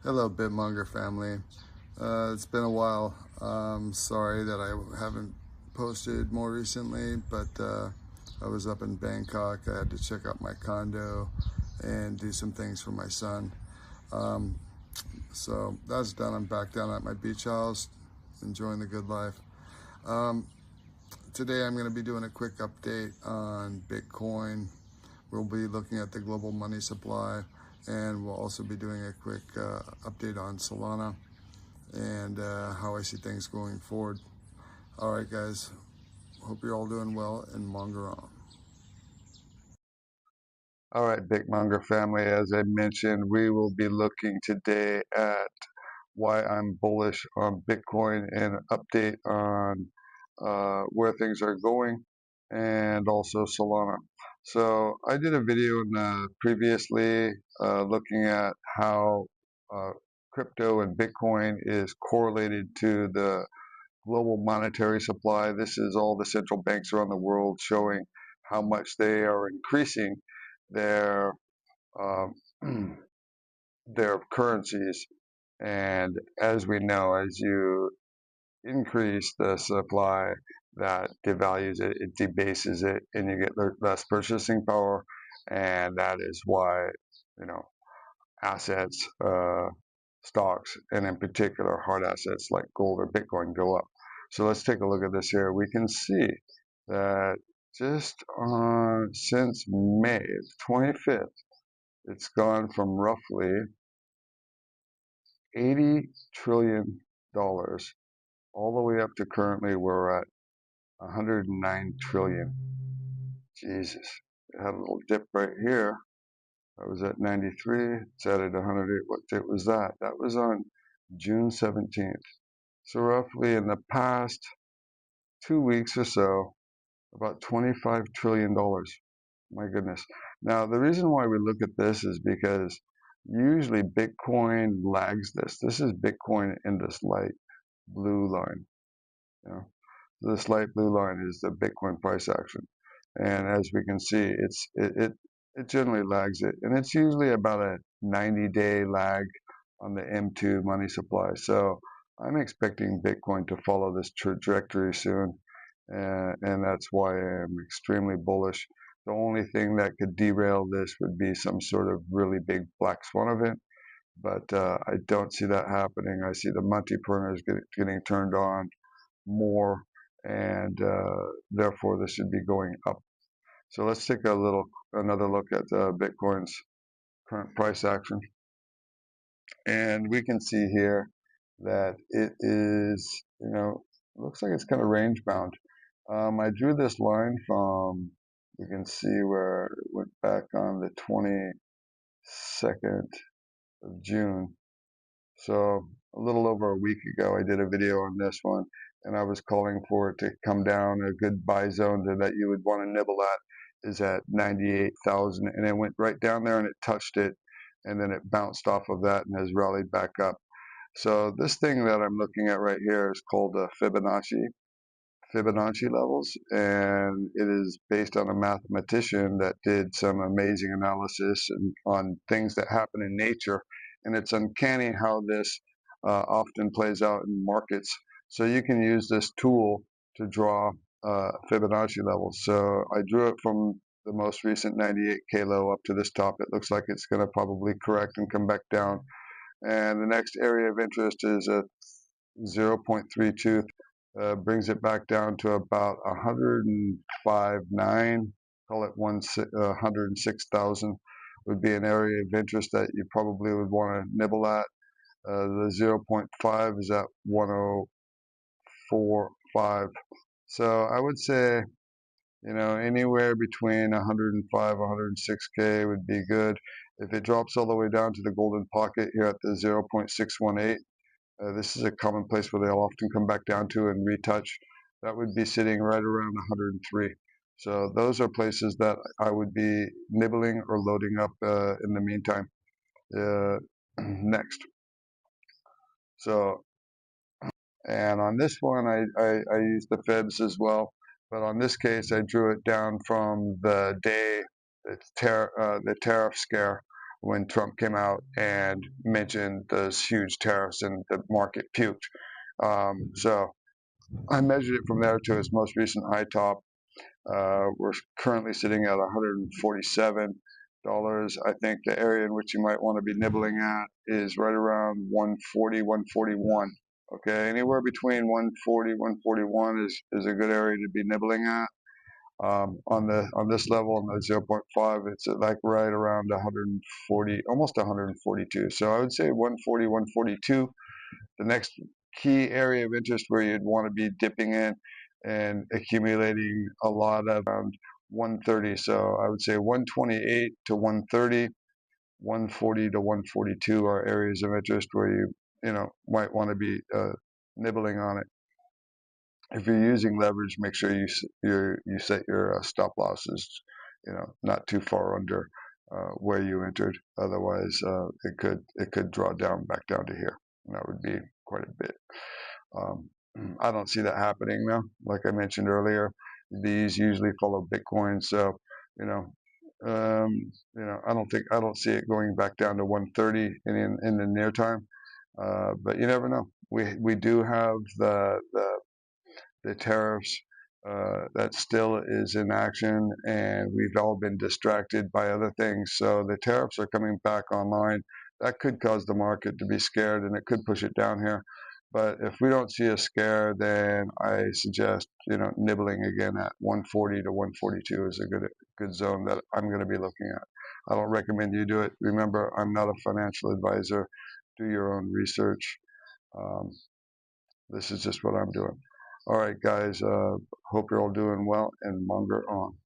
Hello, Bitmonger family. It's been a while. Sorry that I haven't posted more recently, but I was up in Bangkok. I had to check out my condo and do some things for my son. Um, so that's done. I'm back down at my beach house, enjoying the good life. Um, Today I'm going to be doing a quick update on Bitcoin. We'll be looking at the global money supply, and we'll also be doing a quick update on Solana and how I see things going forward. All right, guys. Hope you're all doing well, and monger on. All right, Bitmonger family. As I mentioned, we will be looking today at why I'm bullish on Bitcoin and an update on where things are going, and also Solana. So I did a video previously looking at how uh, crypto and Bitcoin is correlated to the global monetary supply. This is all the central banks around the world showing how much they are increasing their um, their currencies. And as we know, as you increase the supply, that devalues it, it debases it, and you get less purchasing power. And that is why, you know, assets, stocks, and in particular hard assets like gold or Bitcoin go up. So let's take a look at this here. We can see that just since May 25th, it's gone from roughly $80 trillion all the way up to currently we're at 109 trillion. Jesus. It had a little dip right here. I was at 93. It's added 108. What date was that? That was on June 17th. So roughly in the past 2 weeks or so, about $25 trillion. My goodness. Now, the reason why we look at this is because usually Bitcoin lags this. This is Bitcoin in this light blue line. You know, this light blue line is the Bitcoin price action. And as we can see, it generally lags it. And it's usually about a 90-day lag on the M2 money supply. So I'm expecting Bitcoin to follow this trajectory soon. And that's why I'm extremely bullish. The only thing that could derail this would be some sort of really big black swan event, but I don't see that happening. I see the Monte Perners getting turned on more, and therefore this should be going up. So let's take another look at Bitcoin's current price action, and we can see here that it is, looks like it's kind of range bound. I drew this line from, you can see where it went back on the 22nd of June. So a little over a week ago, I did a video on this one, and I was calling for it to come down. A good buy zone that you would want to nibble at is at 98,000, and it went right down there and it touched it, and then it bounced off of that and has rallied back up. So this thing that I'm looking at right here is called Fibonacci levels, and it is based on a mathematician that did some amazing analysis on things that happen in nature. And it's uncanny how this often plays out in markets. So you can use this tool to draw Fibonacci levels. So I drew it from the most recent 98K low up to this top. It looks like it's going to probably correct and come back down. And the next area of interest is a 0.32, brings it back down to about 105.9, call it 106,000 would be an area of interest that you probably would want to nibble at. The zero point 0.5 is at 104.5. So I would say, anywhere between 105, 106K would be good. If it drops all the way down to the golden pocket here at the 0.618, this is a common place where they'll often come back down to and retouch. That would be sitting right around 103. So those are places that I would be nibbling or loading up in the meantime. Next. So, and on this one, I used the fibs as well. But on this case, I drew it down from the day, the tariff scare. when Trump came out and mentioned those huge tariffs and the market puked. So I measured it from there to its most recent high top. We're currently sitting at $147. I think the area in which you might want to be nibbling at is right around 140, 141. Okay, anywhere between 140, 141 is a good area to be nibbling at. On this level, on the 0.5, it's like right around 140, almost 142. So I would say 140, 142. The next key area of interest where you'd want to be dipping in and accumulating a lot of around 130. So I would say 128 to 130, 140 to 142 are areas of interest where you might want to be nibbling on it. If you're using leverage, make sure you set your stop losses, not too far under where you entered. Otherwise, it could draw down back down to here, and that would be quite a bit. I don't see that happening though. Like I mentioned earlier, these usually follow Bitcoin, so I don't see it going back down to 130 in the near time. But you never know. We do have the tariffs that still is in action, and we've all been distracted by other things. So the tariffs are coming back online. That could cause the market to be scared, and it could push it down here. But if we don't see a scare, then I suggest nibbling again at 140 to 142 is a good zone that I'm going to be looking at. I don't recommend you do it. Remember, I'm not a financial advisor. Do your own research. Um, this is just what I'm doing. All right, guys. Hope you're all doing well, and monger on.